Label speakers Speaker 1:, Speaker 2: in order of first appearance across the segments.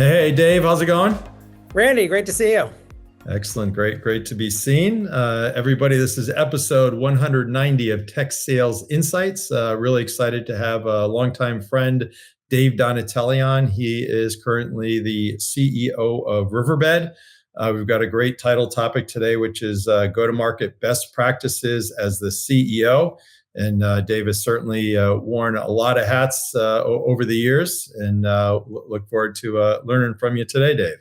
Speaker 1: Hey, Dave, how's it going?
Speaker 2: Randy, great to see you.
Speaker 1: Excellent. Great to be seen. Everybody, this is episode 190 of Tech Sales Insights. Really excited to have a longtime friend, Dave Donatelli, on. He is currently the CEO of Riverbed. We've got a great title topic today, which is go-to-market best practices as the CEO. And Dave has certainly worn a lot of hats over the years, and look forward to learning from you today, Dave.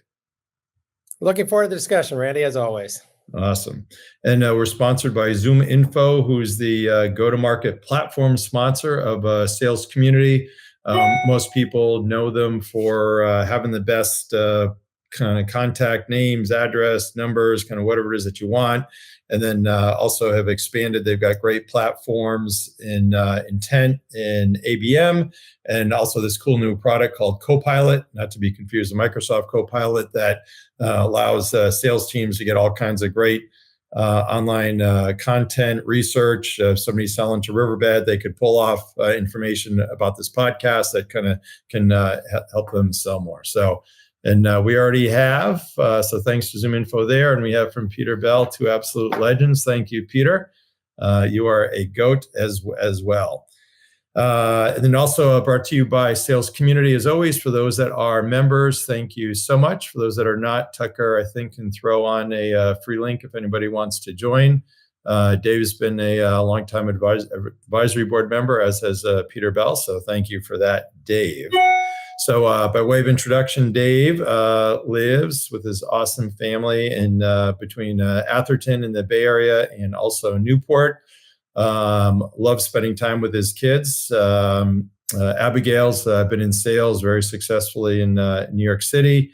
Speaker 2: Looking forward to the discussion, Randy, as always.
Speaker 1: Awesome. And we're sponsored by Zoom Info, who's the go-to-market platform sponsor of Sales Community. Most people know them for having the best kind of contact names, address, numbers, kind of whatever it is that you want. And then also have expanded. They've got great platforms in Intent and ABM, and also this cool new product called Copilot, not to be confused with Microsoft Copilot, that allows sales teams to get all kinds of great online content research. If somebody's selling to Riverbed, they could pull off information about this podcast that kind of can help them sell more. And we already have, so thanks to Zoom Info there. And we have from Peter Bell, two absolute legends. Thank you, Peter. You are a GOAT as well. And then also brought to you by Sales Community, as always. For those that are members, thank you so much. For those that are not, Tucker, I think, can throw on a free link if anybody wants to join. Dave's been a longtime advisory board member, as has Peter Bell. So thank you for that, Dave. So by way of introduction, Dave lives with his awesome family in between Atherton in the Bay Area and also Newport. Loves spending time with his kids. Abigail's been in sales very successfully in New York City.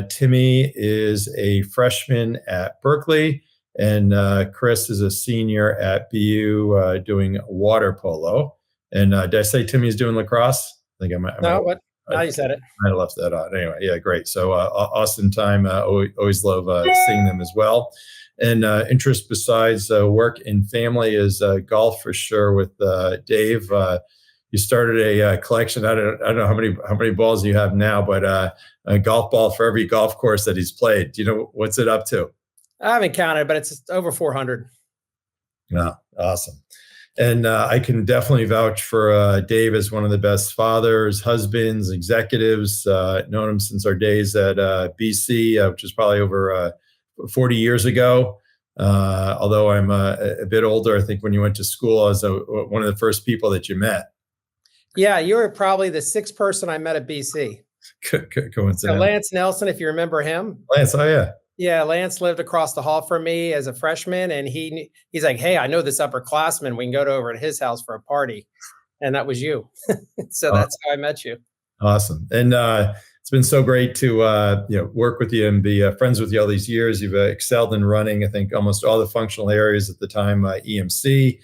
Speaker 1: Timmy is a freshman at Berkeley, and Chris is a senior at BU doing water polo. And did I say Timmy's doing lacrosse? I think I might.
Speaker 2: Now you said it.
Speaker 1: I left that on. Anyway, yeah, great. So awesome time. Always love seeing them as well. And interest besides work and family is golf for sure with Dave. You started a collection. I don't know how many balls you have now, but a golf ball for every golf course that he's played. Do you know what's it up to?
Speaker 2: I haven't counted, but it's over 400.
Speaker 1: Yeah, awesome. And I can definitely vouch for Dave as one of the best fathers, husbands, executives. Known him since our days at BC, which is probably over 40 years ago. Although I'm a bit older, I think when you went to school, I was one of the first people that you met.
Speaker 2: Yeah, you were probably the sixth person I met at BC.
Speaker 1: Coincidence.
Speaker 2: So Lance Nelson, if you remember him.
Speaker 1: Lance, oh yeah.
Speaker 2: Yeah, Lance lived across the hall from me as a freshman, and he's like, "Hey, I know this upperclassman. We can go over to his house for a party," and that was you. So that's how I met you.
Speaker 1: Awesome, and it's been so great to work with you and be friends with you all these years. You've excelled in running, I think, almost all the functional areas at the time. EMC,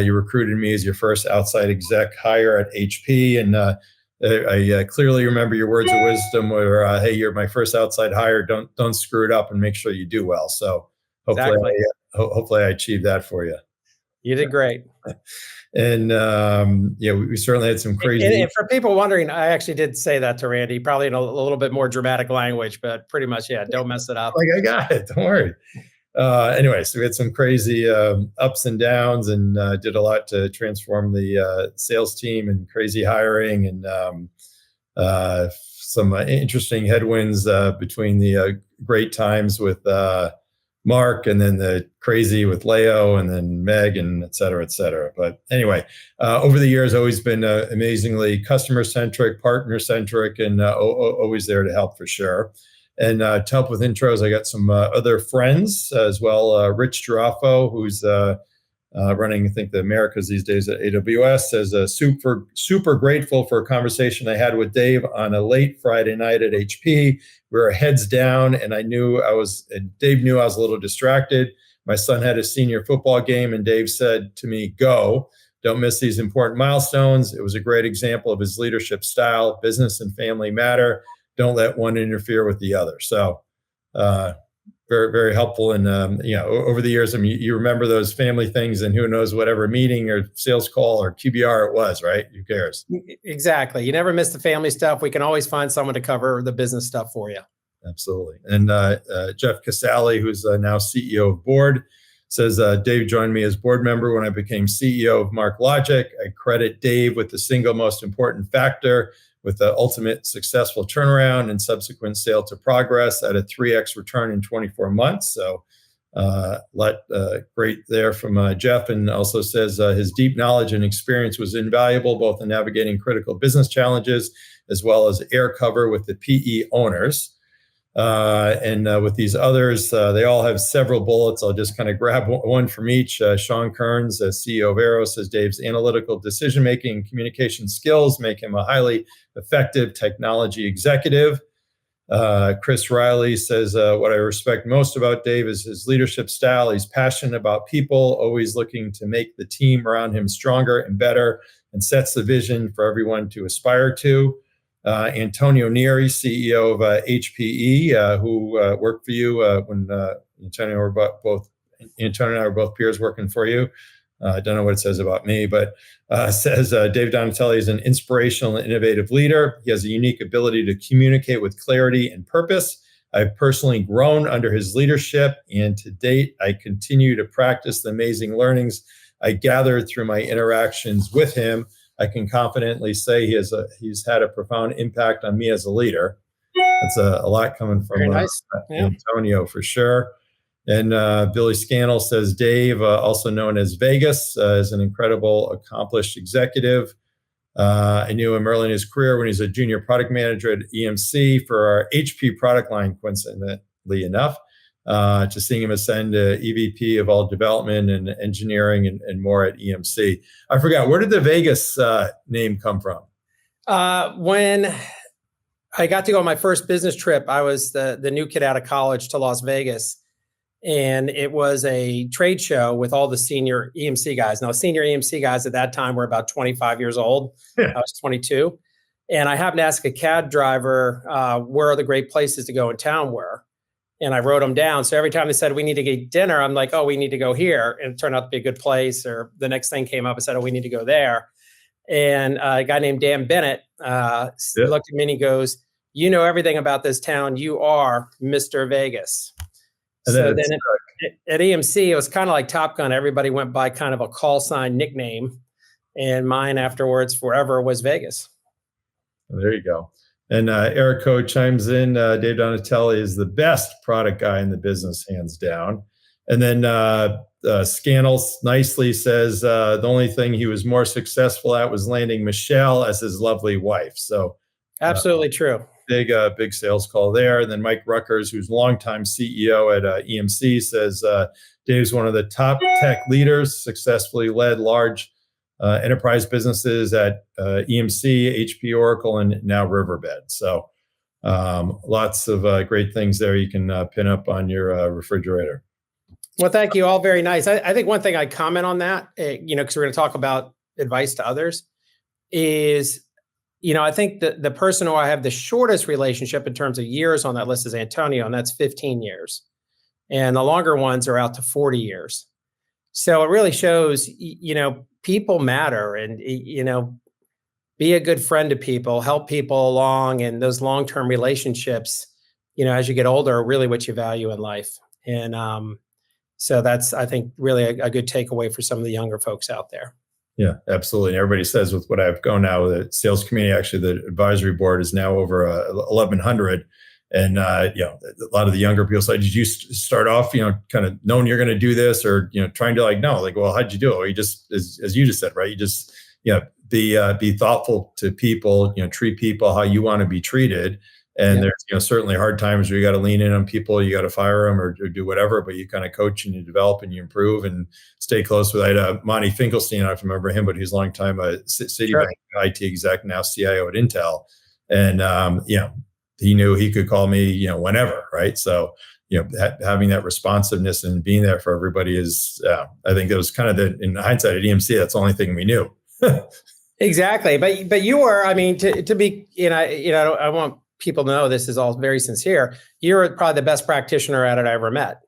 Speaker 1: you recruited me as your first outside exec hire at HP, and I clearly remember your words of wisdom where, hey, you're my first outside hire. Don't screw it up and make sure you do well. So hopefully I achieved that for you.
Speaker 2: You did great.
Speaker 1: And we certainly had some crazy.
Speaker 2: And for people wondering, I actually did say that to Randy, probably in a little bit more dramatic language, but pretty much, yeah, don't mess it up.
Speaker 1: Like, I got it. Don't worry. Anyway, so we had some crazy ups and downs, and did a lot to transform the sales team, and crazy hiring, and some interesting headwinds between the great times with Mark, and then the crazy with Leo, and then Meg, and et cetera, et cetera. But anyway, over the years, always been amazingly customer-centric, partner-centric, and always there to help for sure. And to help with intros, I got some other friends as well. Rich Girafo, who's running, I think, the Americas these days at AWS, says super grateful for a conversation I had with Dave on a late Friday night at HP. We were heads down, and Dave knew I was a little distracted. My son had a senior football game, and Dave said to me, "Go. Don't miss these important milestones." It was a great example of his leadership style. Business and family matter. Don't let one interfere with the other. So very, very helpful. And, over the years, I mean, you remember those family things, and who knows, whatever meeting or sales call or QBR it was, right? Who cares?
Speaker 2: Exactly. You never miss the family stuff. We can always find someone to cover the business stuff for you.
Speaker 1: Absolutely. And Jeff Casale, who's now CEO of Board, says, Dave joined me as board member when I became CEO of MarkLogic. I credit Dave with the single most important factor, with the ultimate successful turnaround and subsequent sale to progress at a 3x return in 24 months. So great there from Jeff. And also says his deep knowledge and experience was invaluable, both in navigating critical business challenges as well as air cover with the PE owners. And with these others, they all have several bullets. I'll just kind of grab one from each. Sean Kearns, CEO of Aero, says Dave's analytical decision-making and communication skills make him a highly effective technology executive. Chris Riley says, what I respect most about Dave is his leadership style. He's passionate about people, always looking to make the team around him stronger and better, and sets the vision for everyone to aspire to. Antonio Neri, CEO of HPE, who worked for you when Antonio and I were both peers working for you. I don't know what it says about me, but says Dave Donatelli is an inspirational and innovative leader. He has a unique ability to communicate with clarity and purpose. I've personally grown under his leadership, and to date, I continue to practice the amazing learnings I gathered through my interactions with him. I can confidently say he's had a profound impact on me as a leader. That's a lot coming from
Speaker 2: nice.
Speaker 1: Antonio for sure. And Billy Scannell says Dave, also known as Vegas, is an incredible, accomplished executive. I knew him early in his career when he's a junior product manager at EMC for our HP product line, coincidentally enough, to seeing him ascend to EVP of all development and engineering and more at EMC. I forgot, where did the Vegas name come from?
Speaker 2: When I got to go on my first business trip, I was the new kid out of college to Las Vegas. And it was a trade show with all the senior EMC guys. Now, senior EMC guys at that time were about 25 years old. Yeah. I was 22. And I happened to ask a cab driver, where are the great places to go in town were? And I wrote them down. So every time they said, we need to get dinner, I'm like, oh, we need to go here. And it turned out to be a good place. Or the next thing came up and said, oh, we need to go there. And a guy named Dan Bennett looked at me and he goes, you know everything about this town. You are Mr. Vegas. And so then at EMC, it was kind of like Top Gun. Everybody went by kind of a call sign nickname. And mine afterwards forever was Vegas.
Speaker 1: There you go. And Eric Coe chimes in, Dave Donatelli is the best product guy in the business, hands down. And then Scannell nicely says the only thing he was more successful at was landing Michelle as his lovely wife. So
Speaker 2: absolutely true.
Speaker 1: Big sales call there. And then Mike Ruckers, who's longtime CEO at EMC, says Dave's one of the top tech leaders, successfully led large enterprise businesses at EMC, HP, Oracle, and now Riverbed. So lots of great things there you can pin up on your refrigerator.
Speaker 2: Well, thank you all. Very nice. I think one thing I'd comment on that, because we're going to talk about advice to others, is, I think the person who I have the shortest relationship in terms of years on that list is Antonio, and that's 15 years. And the longer ones are out to 40 years. So it really shows, people matter, and, be a good friend to people, help people along. And those long-term relationships, as you get older, are really what you value in life. And so that's, I think, really a good takeaway for some of the younger folks out there.
Speaker 1: Yeah, absolutely. And everybody says with what I've gone now with the sales community, actually, the advisory board is now over 1,100. And, a lot of the younger people say, did you start off, kind of knowing you're going to do this, or, trying to well, how'd you do it? Well, you just, as you just said, right. You just, be thoughtful to people, treat people how you want to be treated. And there's, certainly hard times where you got to lean in on people, you got to fire them or do whatever, but you kind of coach and you develop and you improve and stay close with. I had Monty Finkelstein, I don't remember him, but he's a long time Citibank IT exec, now CIO at Intel. And, he knew he could call me, whenever, right? So, having that responsiveness and being there for everybody is, I think that was kind of in hindsight at EMC, that's the only thing we knew.
Speaker 2: Exactly. But you were, to be, I don't want people know this is all very sincere. You're probably the best practitioner at it I ever met.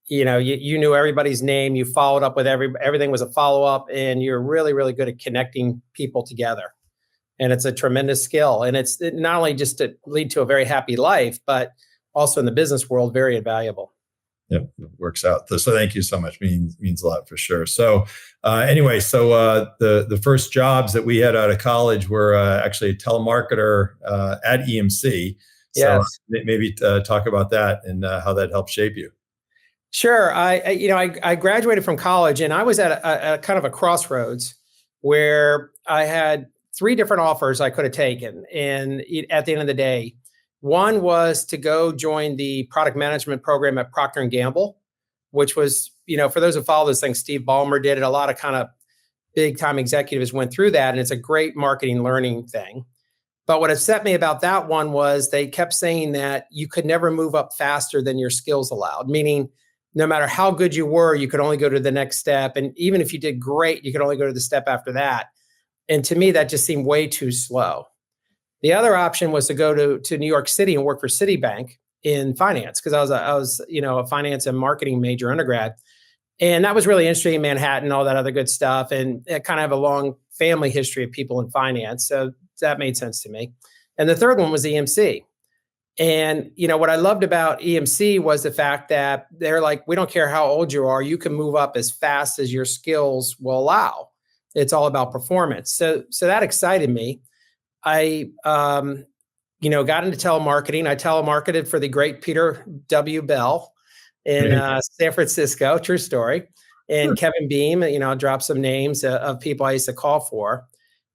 Speaker 2: You knew everybody's name. You followed up with everything was a follow up, and you're really, really good at connecting people together. And it's a tremendous skill. And it's not only just to lead to a very happy life, but also in the business world, very invaluable.
Speaker 1: Yep, it works out. So thank you so much. Means a lot for sure. So anyway, so the first jobs that we had out of college were actually a telemarketer at EMC. So
Speaker 2: Yes.
Speaker 1: maybe talk about that and how that helped shape you.
Speaker 2: Sure. I graduated from college, and I was at a kind of a crossroads where I had three different offers I could have taken. And at the end of the day, one was to go join the product management program at Procter and Gamble, which was, for those who follow this thing, Steve Ballmer did it. A lot of kind of big time executives went through that, and it's a great marketing learning thing. But what upset me about that one was they kept saying that you could never move up faster than your skills allowed, meaning no matter how good you were, you could only go to the next step. And even if you did great, you could only go to the step after that. And to me, that just seemed way too slow. The other option was to go to New York City and work for Citibank in finance, because I was a finance and marketing major undergrad. And that was really interesting in Manhattan, all that other good stuff. And I kind of have a long family history of people in finance. So that made sense to me. And the third one was EMC. And, what I loved about EMC was the fact that they're like, we don't care how old you are, you can move up as fast as your skills will allow. It's all about performance. So that excited me. I, got into telemarketing. I telemarketed for the great Peter W. Bell in San Francisco, true story. And Kevin Beam, I'll drop some names of people I used to call for.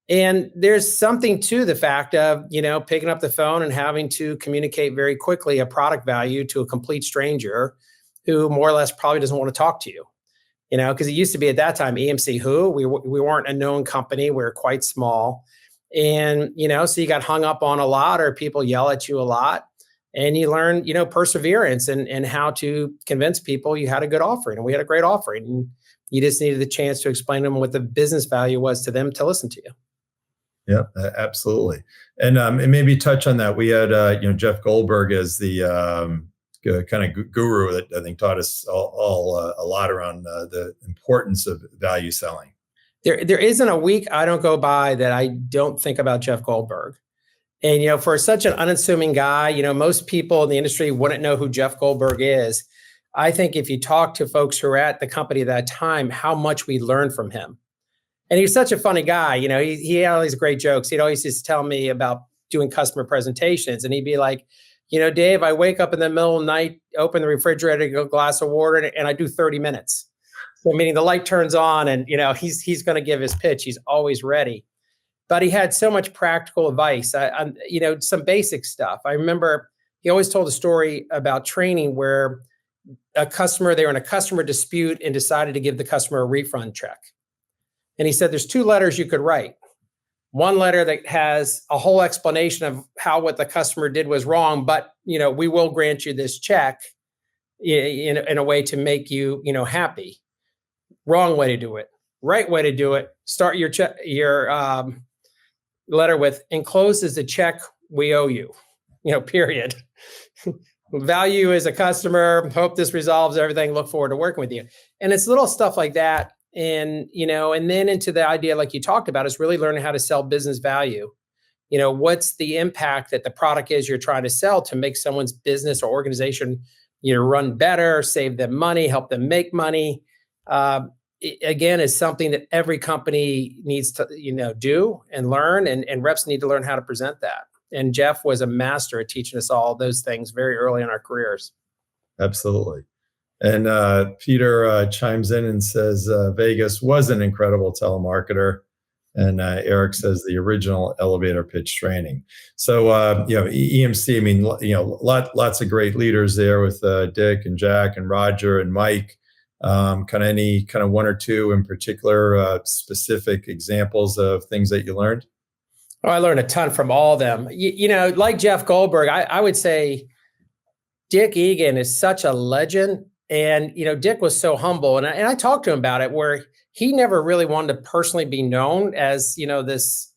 Speaker 2: And there's something to the fact of, picking up the phone and having to communicate very quickly a product value to a complete stranger who more or less probably doesn't want to talk to you, because it used to be at that time, EMC who? We weren't a known company. We were quite small. And, so you got hung up on a lot, or people yell at you a lot, and you learn, perseverance and how to convince people you had a good offering. And we had a great offering. And you just needed the chance to explain to them what the business value was to them to listen to you.
Speaker 1: Yeah, absolutely. And maybe touch on that. We had Jeff Goldberg as the kind of guru that I think taught us all a lot around the importance of value selling.
Speaker 2: There isn't a week I don't go by that I don't think about Jeff Goldberg. And for such an unassuming guy, most people in the industry wouldn't know who Jeff Goldberg is. I think if you talk to folks who are at the company at that time, how much we learned from him. And he's such a funny guy. He had all these great jokes. He'd always just tell me about doing customer presentations. And he'd be like, Dave, I wake up in the middle of the night, open the refrigerator, get a glass of water, and I do 30 minutes. So meaning the light turns on and, he's going to give his pitch. He's always ready. But he had so much practical advice, some basic stuff. I remember he always told a story about training where they were in a customer dispute and decided to give the customer a refund check. And he said, there's two letters you could write. One letter that has a whole explanation of how what the customer did was wrong, but, we will grant you this check in a way to make you, happy. Wrong way to do it. Right way to do it. Start your letter with, enclosed is the check we owe you, period. Value as a customer. Hope this resolves everything. Look forward to working with you. And it's little stuff like that. And, and then into the idea, like you talked about, is really learning how to sell business value. What's the impact that the product is you're trying to sell to make someone's business or organization, run better, save them money, help them make money. Again, is something that every company needs to, do and learn, and reps need to learn how to present that. And Jeff was a master at teaching us all those things very early in our careers.
Speaker 1: Absolutely. And Peter chimes in and says, Vegas was an incredible telemarketer. And Eric says the original elevator pitch training. So, EMC, I mean, lots of great leaders there with Dick and Jack and Roger and Mike. Any one or two in particular specific examples of things that you learned?
Speaker 2: Oh, I learned a ton from all of them. Like Jeff Goldberg, I would say Dick Egan is such a legend. And, Dick was so humble. And I talked to him about it, where he never really wanted to personally be known as, this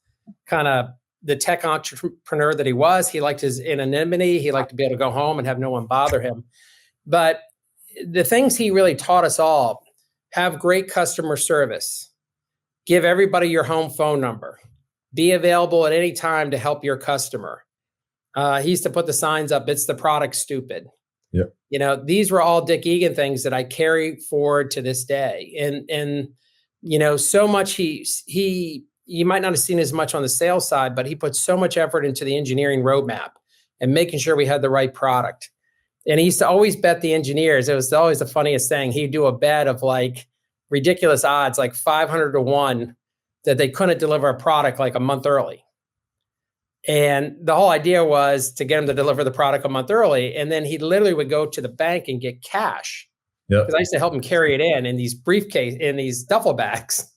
Speaker 2: kind of the tech entrepreneur that he was. He liked his anonymity. He liked to be able to go home and have no one bother him. But the things he really taught us all: have great customer service, give everybody your home phone number, be available at any time to help your customer. He used to put the signs up, "It's the product, stupid."
Speaker 1: Yep.
Speaker 2: These were all Dick Egan things that I carry forward to this day. And so much you might not have seen as much on the sales side, but he put so much effort into the engineering roadmap and making sure we had the right product. And he used to always bet the engineers. It was always the funniest thing. He'd do a bet of like ridiculous odds, like 500 to 1, that they couldn't deliver a product like a month early. And the whole idea was to get him to deliver the product a month early. And then he literally would go to the bank and get cash. Because I used to help him carry it in these these duffel bags,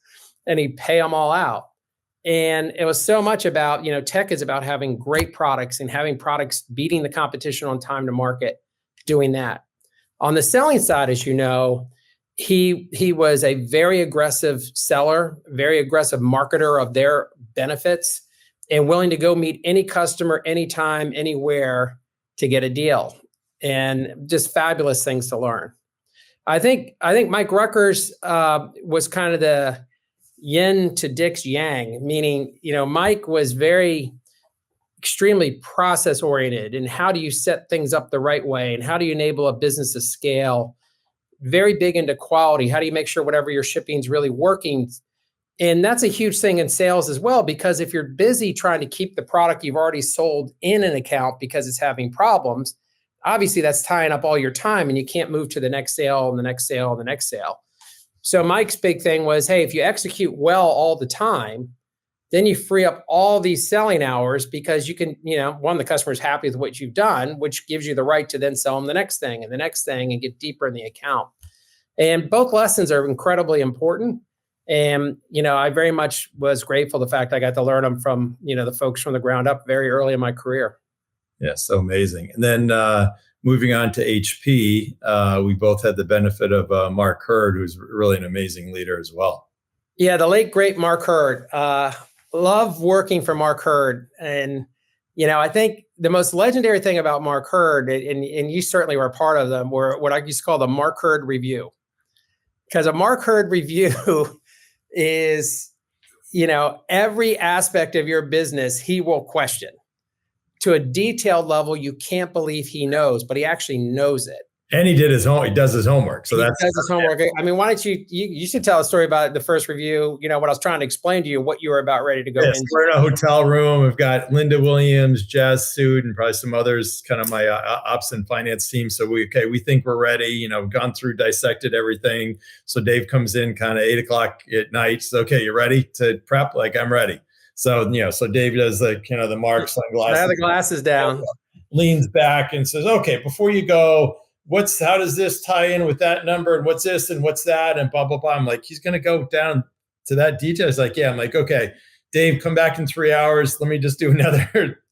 Speaker 2: and he'd pay them all out. And it was so much about, tech is about having great products and having products beating the competition on time to market, doing that. On the selling side, as you know, he was a very aggressive seller, very aggressive marketer of their benefits, and willing to go meet any customer, anytime, anywhere to get a deal. And just fabulous things to learn. I think Mike Rucker's was kind of the yin to Dick's yang, meaning, Mike was extremely process oriented, and how do you set things up the right way, and how do you enable a business to scale? Very big into quality. How do you make sure whatever you're shipping is really working? And that's a huge thing in sales as well, because if you're busy trying to keep the product you've already sold in an account because it's having problems, obviously that's tying up all your time, and you can't move to the next sale and the next sale and the next sale. So Mike's big thing was, hey, if you execute well all the time, then you free up all these selling hours, because you can, the customer's happy with what you've done, which gives you the right to then sell them the next thing and the next thing and get deeper in the account. And both lessons are incredibly important. And, I very much was grateful the fact I got to learn them from, the folks from the ground up very early in my career.
Speaker 1: Yeah, so amazing. And then moving on to HP, we both had the benefit of Mark Hurd, who's really an amazing leader as well.
Speaker 2: Yeah, the late, great Mark Hurd. Love working for Mark Hurd. And, I think the most legendary thing about Mark Hurd, and you certainly were a part of them, were what I used to call the Mark Hurd review. Because a Mark Hurd review is, every aspect of your business he will question to a detailed level you can't believe he knows, but he actually knows it.
Speaker 1: And he did his home. He does his homework. So
Speaker 2: he does his homework. I mean, why don't you should tell a story about the first review, what I was trying to explain to you, what you were about ready to go into.
Speaker 1: We're in a hotel room. We've got Linda Williams, Jazz Suit, and probably some others, kind of my ops and finance team. So we think we're ready, gone through, dissected everything. So Dave comes in kind of 8:00 at night. So, okay, you ready to prep? Like, I'm ready. So, so Dave does the Mark sunglasses.
Speaker 2: I have the glasses down.
Speaker 1: Leans back and says, okay, before you go, how does this tie in with that number, and what's this and what's that, and blah, blah, blah. I'm like, he's going to go down to that detail. He's like, yeah. I'm like, okay, Dave, come back in 3 hours. Let me just do another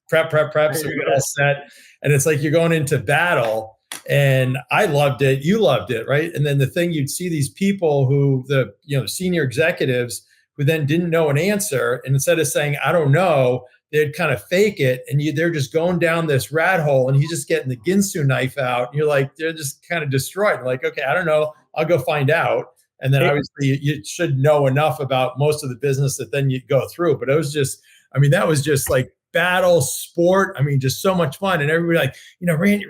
Speaker 1: prep. So we get all set. And it's like, you're going into battle, and I loved it. You loved it. Right. And then the thing, you'd see these people who the senior executives who then didn't know an answer. And instead of saying, I don't know, they'd kind of fake it, and they're just going down this rat hole, and he's just getting the Ginsu knife out. And you're like, they're just kind of destroyed. Like, okay, I don't know. I'll go find out. And then obviously you should know enough about most of the business that then you go through. But it was just, that was just like battle sport. Just so much fun. And everybody like,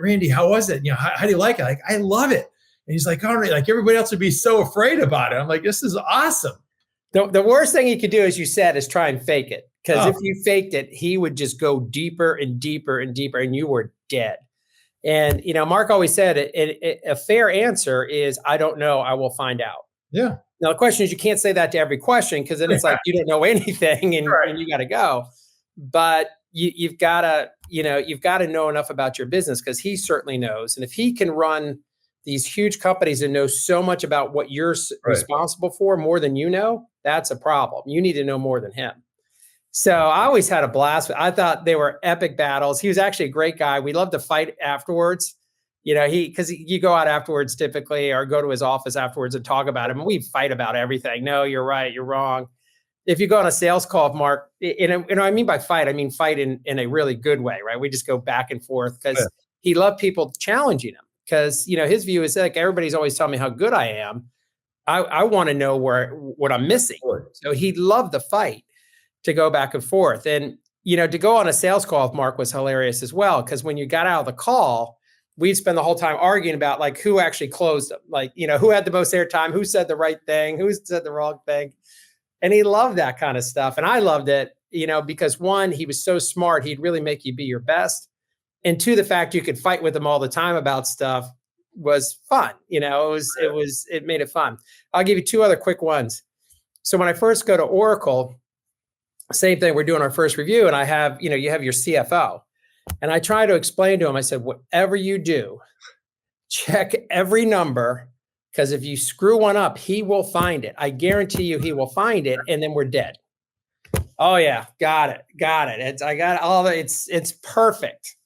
Speaker 1: Randy, how was it? How do you like it? Like, I love it. And he's like, all right, like everybody else would be so afraid about it. I'm like, this is awesome.
Speaker 2: The worst thing you could do, as you said, is try and fake it. Because if you faked it, he would just go deeper and deeper and deeper, and you were dead. And, Mark always said a fair answer is, I don't know, I will find out.
Speaker 1: Yeah.
Speaker 2: Now, the question is, you can't say that to every question, because then it's like you don't know anything and you got to go. But you've got to know enough about your business, because he certainly knows. And if he can run these huge companies and know so much about what you're responsible for more than you know, that's a problem. You need to know more than him. So I always had a blast. I thought they were epic battles. He was actually a great guy. We loved to fight afterwards. Because you go out afterwards typically, or go to his office afterwards and talk about him. And we fight about everything. No, you're right. You're wrong. if you go on a sales call, Mark, and I mean by fight, I mean fight in a really good way, right? We just go back and forth because he loved people challenging him. Because his view is like everybody's always telling me how good I am. I want to know what I'm missing. So he loved the fight to go back and forth. And to go on a sales call with Mark was hilarious as well. Because when you got out of the call, we'd spend the whole time arguing about like who actually closed them, like who had the most airtime, who said the right thing, who said the wrong thing. And he loved that kind of stuff. And I loved it, because one, he was so smart, he'd really make you be your best. And two, the fact you could fight with him all the time about stuff was fun. It made it fun. I'll give you two other quick ones. So when I first go to Oracle, same thing, we're doing our first review and I have, you have your CFO. And I try to explain to him, I said, whatever you do, check every number, because if you screw one up, he will find it. I guarantee you he will find it, and then we're dead. Oh yeah, got it. I got all the, it's perfect.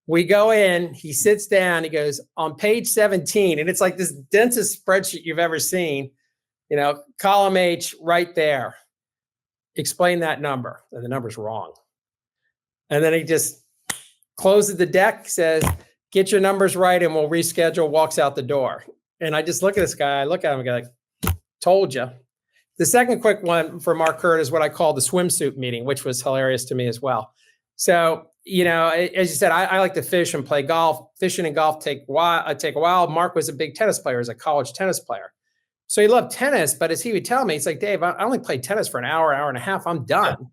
Speaker 2: We go in, he sits down, he goes, on page 17, and it's like this densest spreadsheet you've ever seen, column H right there. Explain that number. And the number's wrong. And then he just closes the deck, says, get your numbers right and we'll reschedule, walks out the door. And I just look at this guy, I look at him and go like, told you. The second quick one for Mark Hurt is what I call the swimsuit meeting, which was hilarious to me as well. So, as you said, I like to fish and play golf. Fishing and golf take a while. Mark was a big tennis player, as a college tennis player. So he loved tennis, but as he would tell me, it's like, Dave, I only played tennis for an hour and a half. I'm done. Yeah.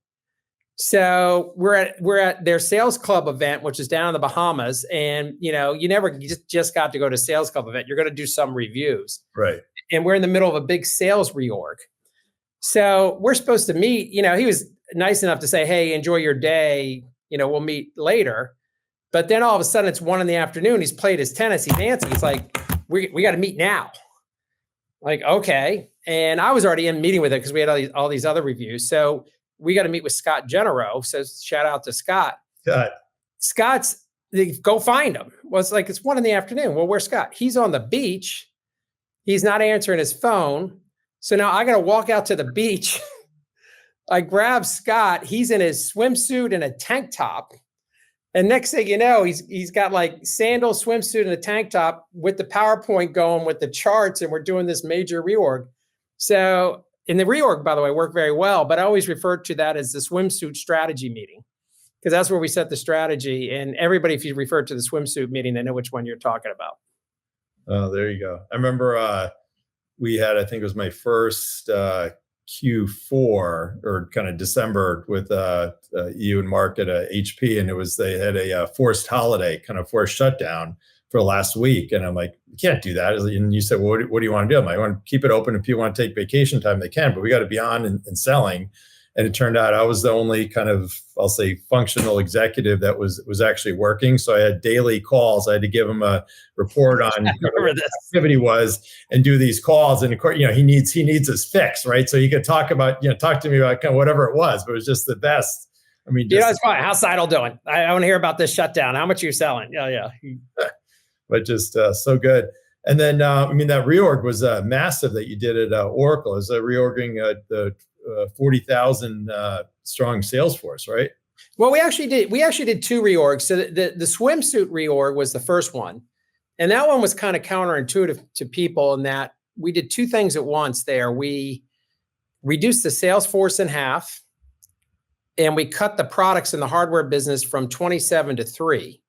Speaker 2: So we're at their sales club event, which is down in the Bahamas. And, you never just got to go to sales club event. You're going to do some reviews.
Speaker 1: Right.
Speaker 2: And we're in the middle of a big sales reorg. So we're supposed to meet, he was nice enough to say, hey, enjoy your day. We'll meet later. But then all of a sudden it's 1 PM. He's played his tennis. He's dancing. He's like, we got to meet now. Like, okay. And I was already in meeting with it because we had all these other reviews. So we got to meet with Scott Genero. So shout out to Scott.
Speaker 1: God.
Speaker 2: Scott's, go find him. Well, it's like, it's 1 PM. Well, where's Scott? He's on the beach. He's not answering his phone. So now I got to walk out to the beach. I grab Scott. He's in his swimsuit and a tank top. And next thing you know, he's got like sandals, swimsuit, and a tank top with the PowerPoint going with the charts. And we're doing this major reorg. So in the reorg, by the way, worked very well. But I always refer to that as the swimsuit strategy meeting, because that's where we set the strategy. And everybody, if you refer to the swimsuit meeting, they know which one you're talking about.
Speaker 1: Oh, there you go. I remember we had, I think it was my first Q4 or kind of December with you and Mark at HP, and they had a forced holiday, kind of forced shutdown for the last week. And I'm like, you can't do that. And you said, well, what do you want to do? I'm like, I want to keep it open. If people want to take vacation time, they can, but we got to be on and selling. And it turned out I was the only kind of, I'll say, functional executive that was actually working. So I had daily calls. I had to give him a report on what the activity was and do these calls. And of course, he needs his fix, right? So you could talk to me about kind of whatever it was, but it was just the best. I mean,
Speaker 2: it's fine. How's Seidel doing? I want to hear about this shutdown. How much are you selling? Yeah.
Speaker 1: But just so good. And then, that reorg was massive that you did at Oracle. It was reorging the 40,000 strong sales force, right?
Speaker 2: Well, we actually did 2 reorgs. So the swimsuit reorg was the first one. And that one was kind of counterintuitive to people in that we did 2 things at once there. We reduced the sales force in half, and we cut the products in the hardware business from 27 to 3.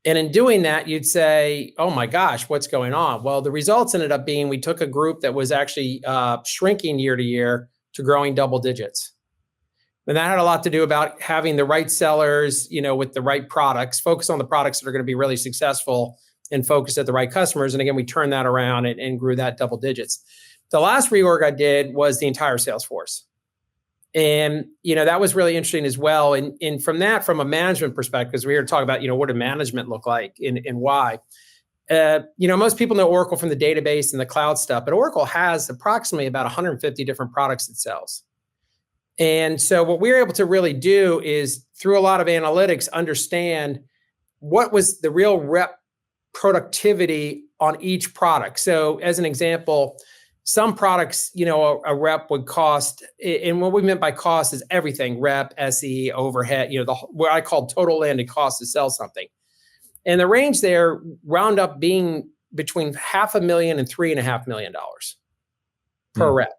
Speaker 2: And in doing that, you'd say, oh my gosh, what's going on? Well, the results ended up being we took a group that was actually shrinking year to year to growing double digits. And that had a lot to do about having the right sellers, with the right products, focus on the products that are going to be really successful and focus at the right customers. And again, we turned that around and grew that double digits. The last reorg I did was the entire sales force. And, that was really interesting as well. And from a management perspective, because we're here to talk about, what did management look like and why. Most people know Oracle from the database and the cloud stuff, but Oracle has approximately about 150 different products it sells. And so what we're able to really do is, through a lot of analytics, understand what was the real rep productivity on each product. So as an example, some products, a rep would cost, and what we meant by cost is everything: rep, SE, overhead, what I call total landed cost to sell something. And the range there round up being between $500,000 and $3.5 million per rep.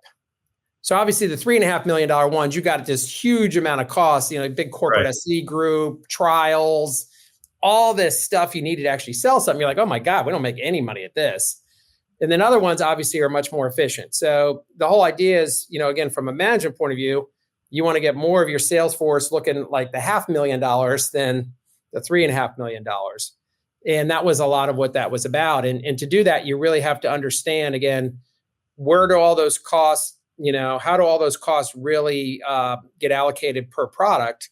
Speaker 2: So obviously the $3.5 million ones, you got this huge amount of costs, big corporate SE group, trials, all this stuff you need to actually sell something. You're like, oh my God, we don't make any money at this. And then other ones obviously are much more efficient. So the whole idea is, again, from a management point of view, you want to get more of your sales force looking like the $500,000 than the $3.5 million. And that was a lot of what that was about. And to do that, you really have to understand, again, where do all those costs, how do all those costs really get allocated per product?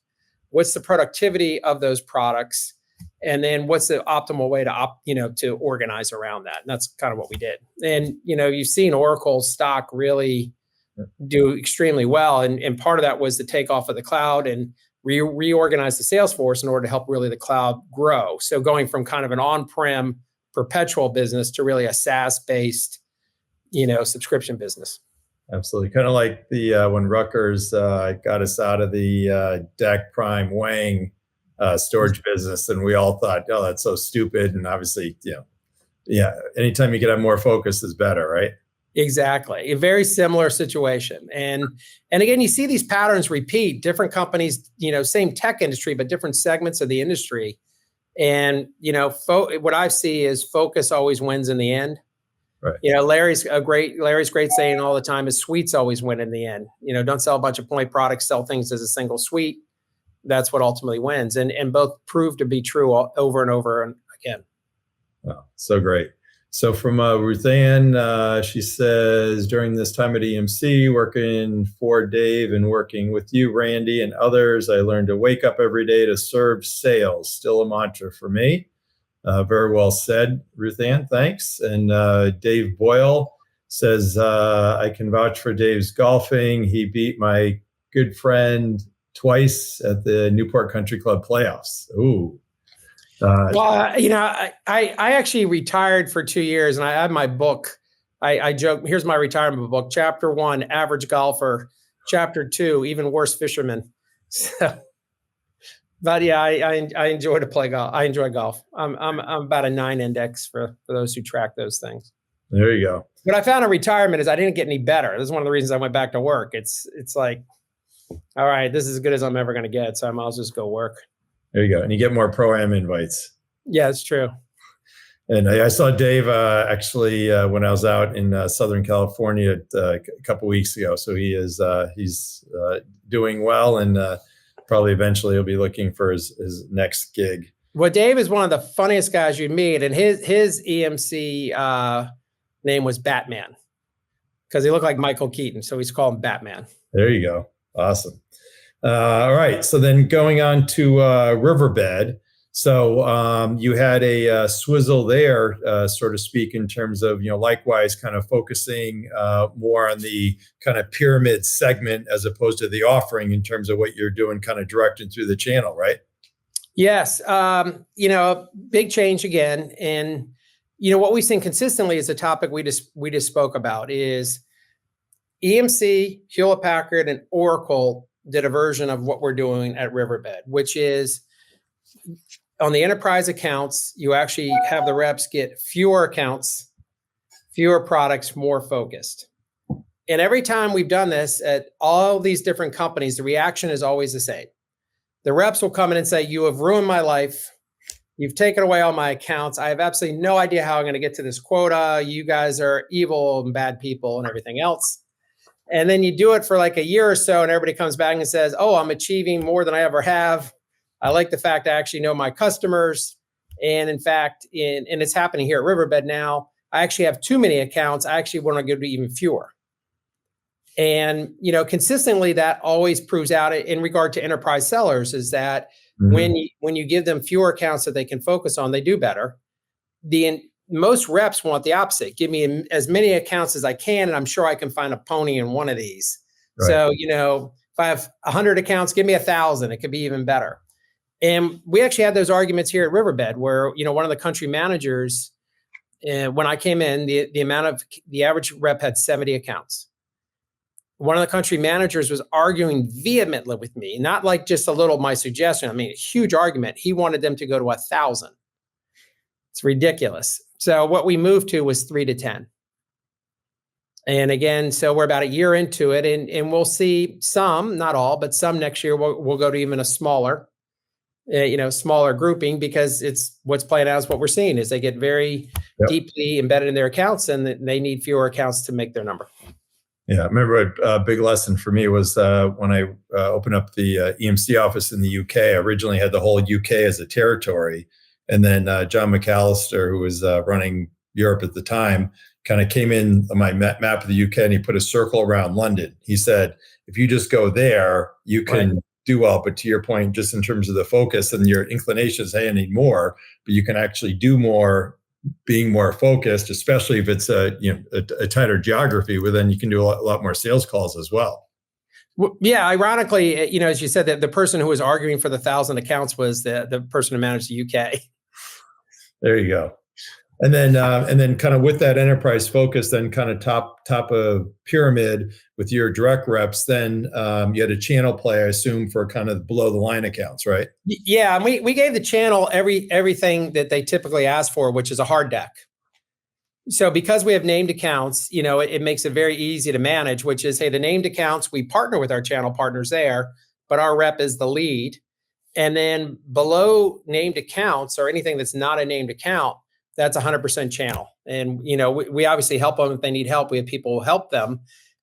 Speaker 2: What's the productivity of those products? And then what's the optimal way to organize around that? And that's kind of what we did. And, you've seen Oracle's stock really do extremely well. And part of that was the takeoff of the cloud and reorganize the sales force in order to help really the cloud grow. So going from kind of an on-prem perpetual business to really a SaaS-based, subscription business.
Speaker 1: Absolutely. Kind of like the when Rutgers got us out of the DAC Prime Wang storage business, and we all thought, oh, that's so stupid. And obviously, anytime you get have more focus is better, right?
Speaker 2: Exactly. A very similar situation. And again, you see these patterns repeat. Different companies, same tech industry, but different segments of the industry. And, what I see is focus always wins in the end.
Speaker 1: Right.
Speaker 2: Larry's great saying all the time is suites always win in the end. Don't sell a bunch of point products, sell things as a single suite. That's what ultimately wins. And both prove to be true over and over and again.
Speaker 1: Wow, so great. So from Ruth Ann, she says, during this time at EMC, working for Dave and working with you, Randy, and others, I learned to wake up every day to serve sales. Still a mantra for me. Very well said, Ruth Ann. Thanks. And Dave Boyle says, I can vouch for Dave's golfing. He beat my good friend twice at the Newport Country Club playoffs. Ooh.
Speaker 2: Well, I actually retired for 2 years, and I have my book. I joke, here's my retirement book. Chapter 1, average golfer. Chapter 2, even worse fisherman. So, but yeah, I enjoy to play golf. I enjoy golf. I'm about a 9 index for those who track those things.
Speaker 1: There you go.
Speaker 2: What I found in retirement is I didn't get any better. This is one of the reasons I went back to work. It's like, all right, this is as good as I'm ever going to get, so I might as well just go work.
Speaker 1: There you go. And you get more Pro-Am invites.
Speaker 2: Yeah, it's true.
Speaker 1: And I saw Dave actually when I was out in Southern California a couple weeks ago. So he's doing well, and probably eventually he'll be looking for his next gig.
Speaker 2: Well, Dave is one of the funniest guys you'd meet, and his EMC name was Batman because he looked like Michael Keaton, so he's called him Batman.
Speaker 1: There you go. Awesome. All right. So then going on to Riverbed. So you had a swizzle there, so to speak, in terms of, likewise kind of focusing more on the kind of pyramid segment as opposed to the offering in terms of what you're doing kind of direct and through the channel, right?
Speaker 2: Yes. Big change again. And, what we've seen consistently is a topic we just spoke about is EMC, Hewlett-Packard, and Oracle did a version of what we're doing at Riverbed, which is on the enterprise accounts, you actually have the reps get fewer accounts, fewer products, more focused. And every time we've done this at all these different companies, the reaction is always the same. The reps will come in and say, you have ruined my life. You've taken away all my accounts. I have absolutely no idea how I'm going to get to this quota. You guys are evil and bad people and everything else. And then you do it for like a year or so, and everybody comes back and says, oh, I'm achieving more than I ever have. I like the fact I actually know my customers. And in fact, and it's happening here at Riverbed now, I actually have too many accounts. I actually want to go to even fewer. And, consistently that always proves out in regard to enterprise sellers is that when you give them fewer accounts that they can focus on, they do better. Most reps want the opposite. Give me as many accounts as I can, and I'm sure I can find a pony in one of these. Right. So, if I have 100 accounts, give me 1,000. It could be even better. And we actually had those arguments here at Riverbed where, one of the country managers And when I came in, the average rep had 70 accounts. One of the country managers was arguing vehemently with me, not like just a little my suggestion. I mean, a huge argument. He wanted them to go to 1,000. It's ridiculous. So what we moved to was 3 to 10. And again, so we're about a year into it, and we'll see some, not all, but some next year we'll go to even a smaller, smaller grouping, because it's what's playing out is what we're seeing is they get very deeply embedded in their accounts, and they need fewer accounts to make their number.
Speaker 1: Yeah, I remember a big lesson for me was when I opened up the EMC office in the UK. I originally had the whole UK as a territory. And then John McAllister, who was running Europe at the time, kind of came in on my map of the UK, and he put a circle around London. He said, if you just go there, you can do well. But to your point, just in terms of the focus and your inclinations, hey, I need more, but you can actually do more being more focused, especially if it's a tighter geography, where then you can do a lot more sales calls as well.
Speaker 2: Yeah, ironically, as you said, that the person who was arguing for the 1,000 accounts was the person who managed the UK.
Speaker 1: There you go. And then kind of with that enterprise focus, then kind of top of pyramid with your direct reps, then you had a channel play, I assume, for kind of below the line accounts, right?
Speaker 2: Yeah, and we gave the channel everything that they typically ask for, which is a hard deck. So because we have named accounts, it makes it very easy to manage, which is, hey, the named accounts, we partner with our channel partners there, but our rep is the lead. And then below named accounts, or anything that's not a named account, that's 100% channel. And, we obviously help them if they need help. We have people who help them.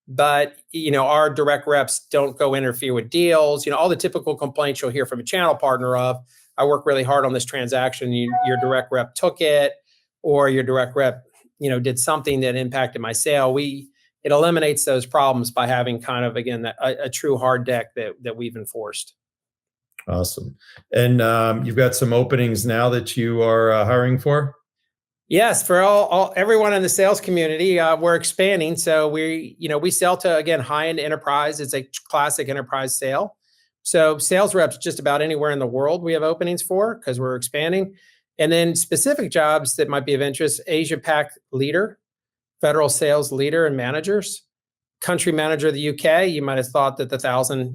Speaker 2: But, our direct reps don't go interfere with deals. All the typical complaints you'll hear from a channel partner of, I work really hard on this transaction. Your direct rep took it, or your direct rep, did something that impacted my sale. It eliminates those problems by having kind of, again, a true hard deck that we've enforced.
Speaker 1: Awesome. And you've got some openings now that you are hiring for?
Speaker 2: Yes, for everyone in the sales community, we're expanding. So we sell to, again, high-end enterprise. It's a classic enterprise sale. So sales reps just about anywhere in the world we have openings for, because we're expanding. And then specific jobs that might be of interest: Asia Pac leader, federal sales leader and managers, country manager of the UK. You might have thought that the 1,000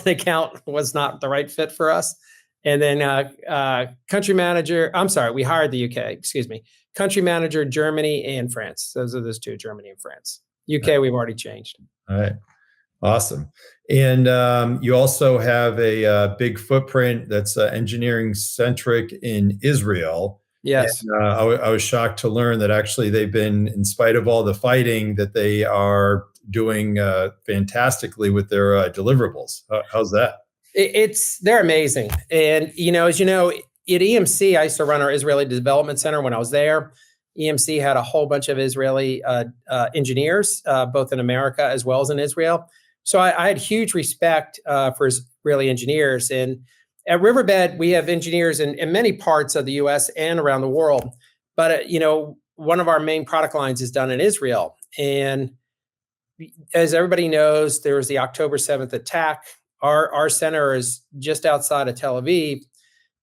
Speaker 2: account was not the right fit for us. And then country manager, we hired the UK, excuse me, country manager, Germany and France. Those are those two, Germany and France. UK, we've already changed.
Speaker 1: All right. Awesome. And you also have a big footprint that's engineering centric in Israel.
Speaker 2: Yes.
Speaker 1: And, I was shocked to learn that actually they've been, in spite of all the fighting, that they are doing fantastically with their deliverables. How's that?
Speaker 2: They're amazing. And, as you know, at EMC, I used to run our Israeli development center when I was there. EMC had a whole bunch of Israeli engineers, both in America as well as in Israel. So I had huge respect for Israeli engineers. And at Riverbed, we have engineers in many parts of the US and around the world. But, one of our main product lines is done in Israel. And as everybody knows, there was the October 7th attack. Our center is just outside of Tel Aviv.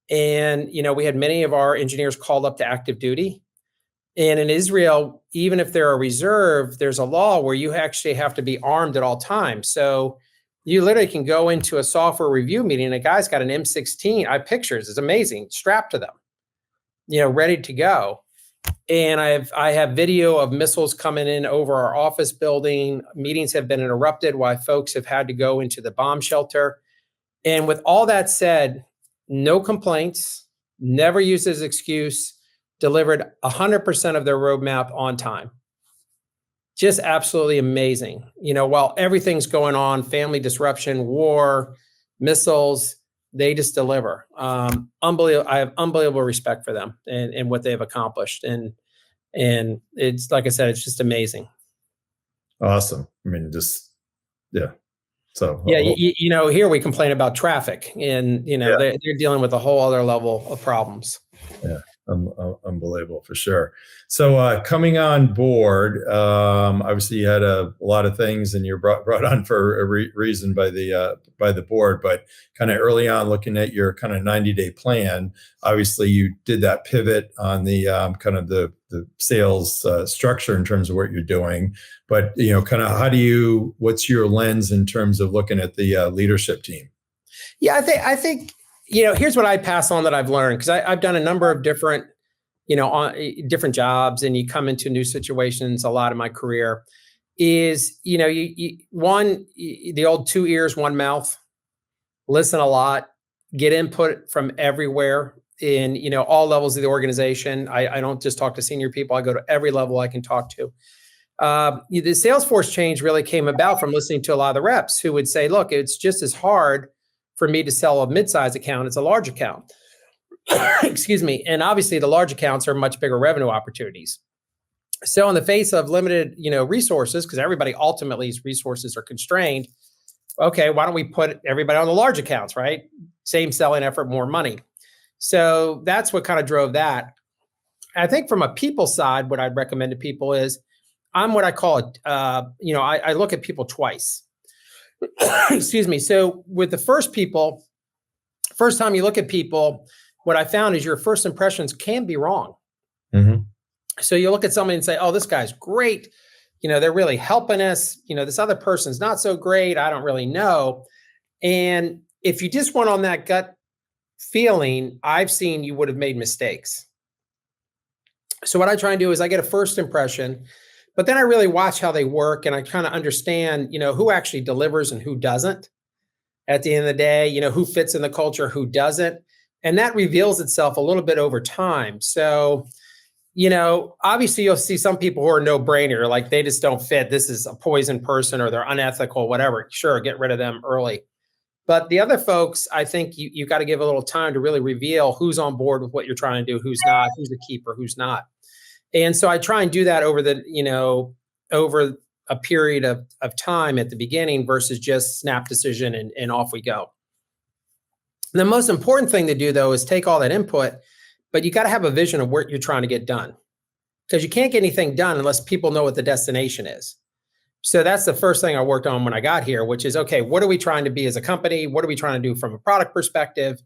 Speaker 2: And, we had many of our engineers called up to active duty. And in Israel, even if they're a reserve, there's a law where you actually have to be armed at all times. So you literally can go into a software review meeting and a guy's got an M16. I have pictures. It's amazing. Strapped to them, ready to go. And I have video of missiles coming in over our office building. Meetings have been interrupted while folks have had to go into the bomb shelter. And with all that said, no complaints, never used as excuse, delivered 100% of their roadmap on time. Just absolutely amazing. While everything's going on, family disruption, war, missiles, they just deliver. Unbelievable. I have unbelievable respect for them and what they've accomplished. And it's, like I said, it's just amazing.
Speaker 1: Awesome. I mean, yeah. So
Speaker 2: yeah, here we complain about traffic, and they're dealing with a whole other level of problems.
Speaker 1: Yeah. Unbelievable for sure. So coming on board, obviously you had a lot of things, and you're brought on for a reason by the board. But kind of early on, looking at your kind of 90-day plan, obviously you did that pivot on the kind of the sales structure in terms of what you're doing. But kind of what's your lens in terms of looking at the leadership team?
Speaker 2: Yeah, I think here's what I pass on that I've learned, because I've done a number of different, different jobs, and you come into new situations a lot in my career. Is the old 2 ears, 1 mouth. Listen a lot, get input from everywhere in all levels of the organization. I don't just talk to senior people. I go to every level I can talk to. The Salesforce change really came about from listening to a lot of the reps who would say, look, it's just as hard for me to sell a mid-size account as a large account. Excuse me. And obviously the large accounts are much bigger revenue opportunities. So in the face of limited, resources, because everybody ultimately's resources are constrained. Okay, why don't we put everybody on the large accounts, right? Same selling effort, more money. So that's what kind of drove that. I think from a people side, what I'd recommend to people is I'm what I call it, I look at people twice. Excuse me. So with the first time you look at people, what I found is your first impressions can be wrong.
Speaker 1: Mm-hmm.
Speaker 2: So you look at somebody and say, oh, this guy's great. They're really helping us. This other person's not so great. I don't really know. And if you just went on that gut feeling, I've seen you would have made mistakes. So what I try and do is I get a first impression, but then I really watch how they work, and I kind of understand, who actually delivers and who doesn't. At the end of the day, who fits in the culture, who doesn't. And that reveals itself a little bit over time. So, obviously you'll see some people who are no-brainer, like they just don't fit. This is a poison person, or they're unethical, whatever. Sure, get rid of them early. But the other folks, I think you got to give a little time to really reveal who's on board with what you're trying to do, who's not, who's a keeper, who's not. And so I try and do that over a period of time at the beginning versus just snap decision and off we go. The most important thing to do, though, is take all that input, but you got to have a vision of what you're trying to get done, because you can't get anything done unless people know what the destination is. So that's the first thing I worked on when I got here, which is, okay, what are we trying to be as a company? What are we trying to do from a product perspective?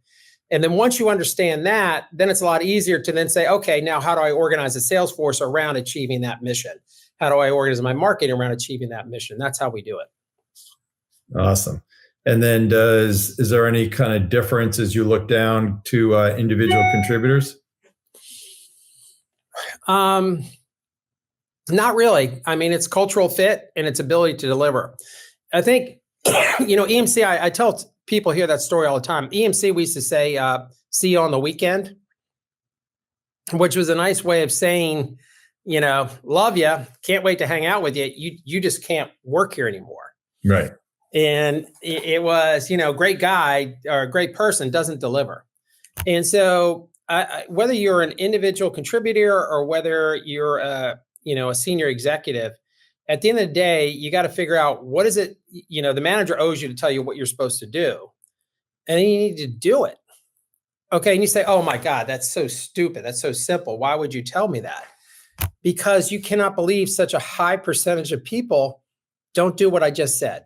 Speaker 2: And then once you understand that, then it's a lot easier to then say, okay, now how do I organize a sales force around achieving that mission? How do I organize my marketing around achieving that mission? That's how we do it.
Speaker 1: Awesome. And then is there any kind of difference as you look down to individual contributors?
Speaker 2: Not really. I mean, it's cultural fit and its ability to deliver. I think, EMC, I tell people hear that story all the time. EMC, we used to say, see you on the weekend, which was a nice way of saying, love you, can't wait to hang out with you. You just can't work here anymore.
Speaker 1: Right.
Speaker 2: And it was, great guy or a great person doesn't deliver. And so whether you're an individual contributor or whether you're a senior executive, at the end of the day, you got to figure out what is it, the manager owes you to tell you what you're supposed to do. And you need to do it. Okay. And you say, oh my God, that's so stupid. That's so simple. Why would you tell me that? Because you cannot believe such a high percentage of people don't do what I just said.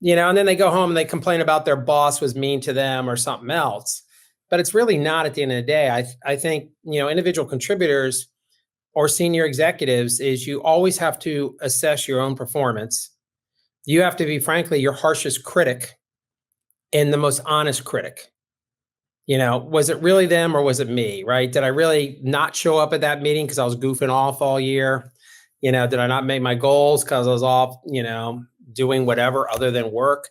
Speaker 2: And then they go home and they complain about their boss was mean to them or something else. But it's really not at the end of the day. I think, individual contributors or senior executives is you always have to assess your own performance. You have to be, frankly, your harshest critic and the most honest critic. Was it really them or was it me, right? Did I really not show up at that meeting because I was goofing off all year? Did I not make my goals because I was off, doing whatever other than work?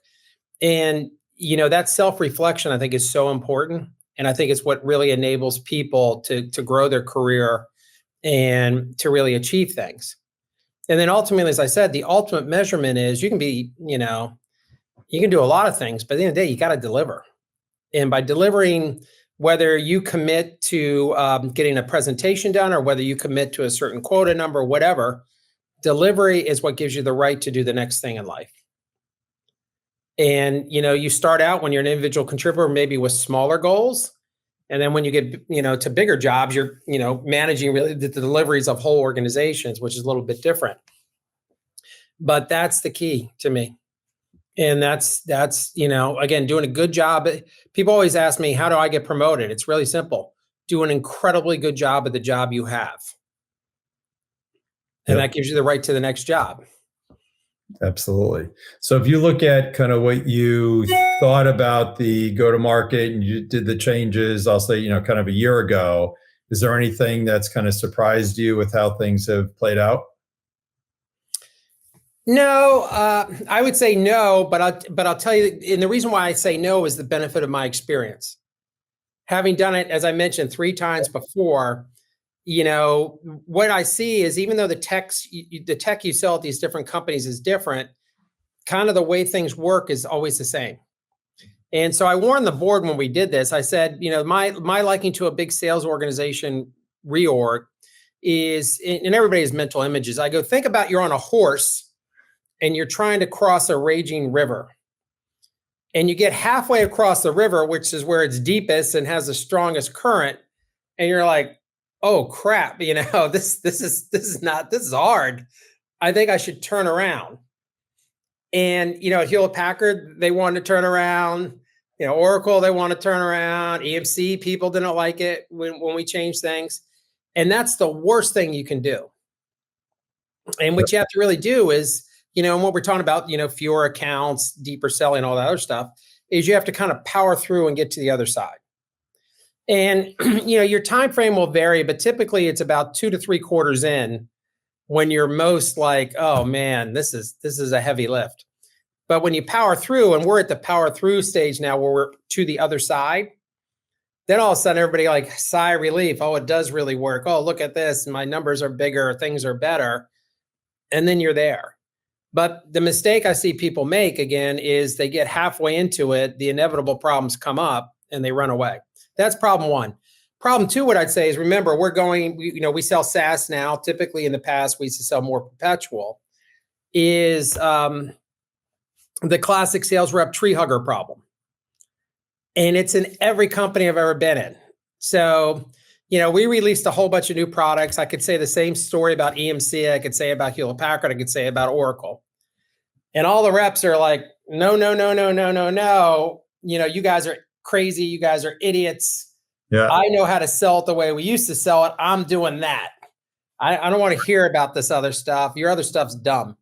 Speaker 2: And, that self-reflection, I think, is so important. And I think it's what really enables people to grow their career and to really achieve things. And then ultimately, as I said, the ultimate measurement is you can be, you can do a lot of things, but at the end of the day, you got to deliver. And by delivering, whether you commit to getting a presentation done or whether you commit to a certain quota number, whatever, delivery is what gives you the right to do the next thing in life. And, you start out when you're an individual contributor, maybe with smaller goals. And then when you get, to bigger jobs, you're, managing really the deliveries of whole organizations, which is a little bit different. But that's the key to me. And that's, again, doing a good job. People always ask me, how do I get promoted? It's really simple. Do an incredibly good job at the job you have. And that gives you the right to the next job.
Speaker 1: Absolutely. So if you look at kind of what you thought about the go-to-market and you did the changes, I'll say, kind of a year ago, is there anything that's kind of surprised you with how things have played out?
Speaker 2: No, I would say no, but I'll tell you, and the reason why I say no is the benefit of my experience. Having done it, as I mentioned, 3 times before, what I see is even though the tech you sell at these different companies is different, kind of the way things work is always the same. And so I warned the board when we did this. I said, my liking to a big sales organization reorg is, and everybody has mental images. I go, think about you're on a horse and you're trying to cross a raging river. And you get halfway across the river, which is where it's deepest and has the strongest current. And you're like, oh crap, this is hard. I think I should turn around. And, at Hewlett Packard, they wanted to turn around. Oracle, they want to turn around. EMC people didn't like it when we changed things. And that's the worst thing you can do. And what you have to really do is, and what we're talking about, fewer accounts, deeper selling, all that other stuff, is you have to kind of power through and get to the other side. And, your time frame will vary, but typically it's about 2 to 3 quarters in when you're most like, oh man, this is a heavy lift. But when you power through, and we're at the power through stage now where we're to the other side, then all of a sudden everybody like sigh of relief. Oh, it does really work. Oh, look at this. My numbers are bigger. Things are better. And then you're there. But the mistake I see people make again is they get halfway into it. The inevitable problems come up and they run away. That's problem 1. Problem 2, what I'd say is, remember, we sell SaaS now. Typically in the past, we used to sell more perpetual. Is the classic sales rep tree hugger problem. And it's in every company I've ever been in. So, we released a whole bunch of new products. I could say the same story about EMC. I could say about Hewlett Packard. I could say about Oracle. And all the reps are like, no. You guys are crazy. You guys are idiots. Yeah. I know how to sell it the way we used to sell it. I'm doing that. I don't want to hear about this other stuff. Your other stuff's dumb.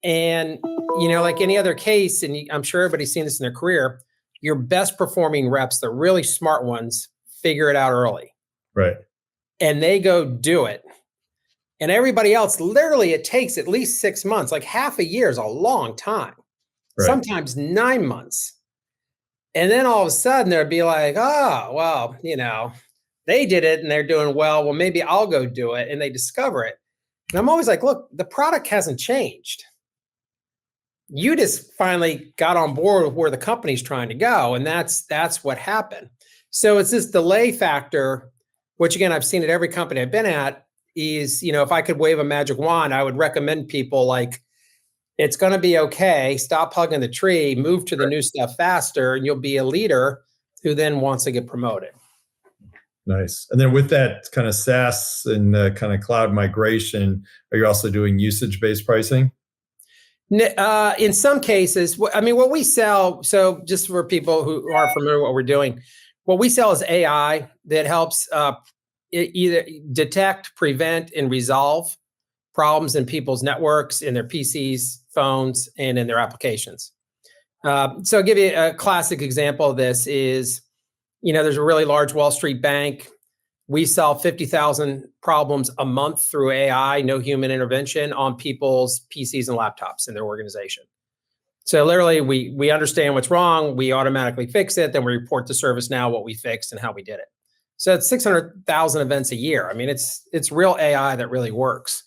Speaker 2: And, like any other case, and I'm sure everybody's seen this in their career, your best performing reps, the really smart ones, figure it out early.
Speaker 1: Right.
Speaker 2: And they go do it. And everybody else, literally, it takes at least 6 months, like half a year is a long time, right. Sometimes 9 months. And then all of a sudden there'd be like, oh, well, they did it and they're doing well. Well, maybe I'll go do it. And they discover it. And I'm always like, look, the product hasn't changed. You just finally got on board with where the company's trying to go. And that's what happened. So it's this delay factor, which again, I've seen at every company I've been at, is, if I could wave a magic wand, I would recommend people like, it's going to be okay. Stop hugging the tree, move to the new stuff faster, and you'll be a leader who then wants to get promoted.
Speaker 1: Nice. And then with that kind of SaaS and kind of cloud migration, are you also doing usage-based pricing?
Speaker 2: In some cases, what we sell, so just for people who aren't familiar with what we're doing, what we sell is AI that helps either detect, prevent, and resolve problems in people's networks, in their PCs, phones, and in their applications. So I'll give you a classic example of this is, there's a really large Wall Street bank. We solve 50,000 problems a month through AI, no human intervention, on people's PCs and laptops in their organization. So literally, we understand what's wrong, we automatically fix it, then we report to ServiceNow what we fixed and how we did it. So it's 600,000 events a year. I mean, it's real AI that really works.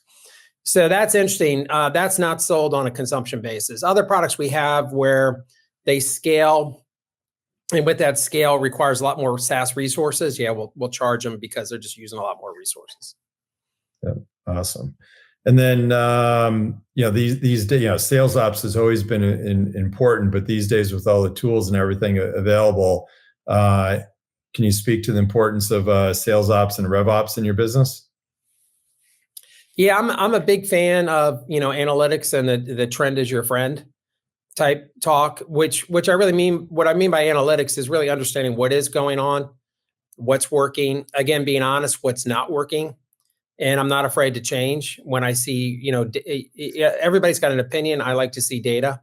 Speaker 2: So that's interesting. That's not sold on a consumption basis. Other products we have where they scale, and with that scale requires a lot more SaaS resources. Yeah, we'll charge them because they're just using a lot more resources.
Speaker 1: Yeah, awesome. And then these days, sales ops has always been important, but these days with all the tools and everything available, Can you speak to the importance of sales ops and rev ops in your business?
Speaker 2: Yeah, I'm a big fan of analytics and the trend is your friend type talk, which I really mean. What I mean by analytics is really understanding what is going on, what's working. Again, being honest, what's not working, and I'm not afraid to change when I see. Everybody's got an opinion. I like to see data,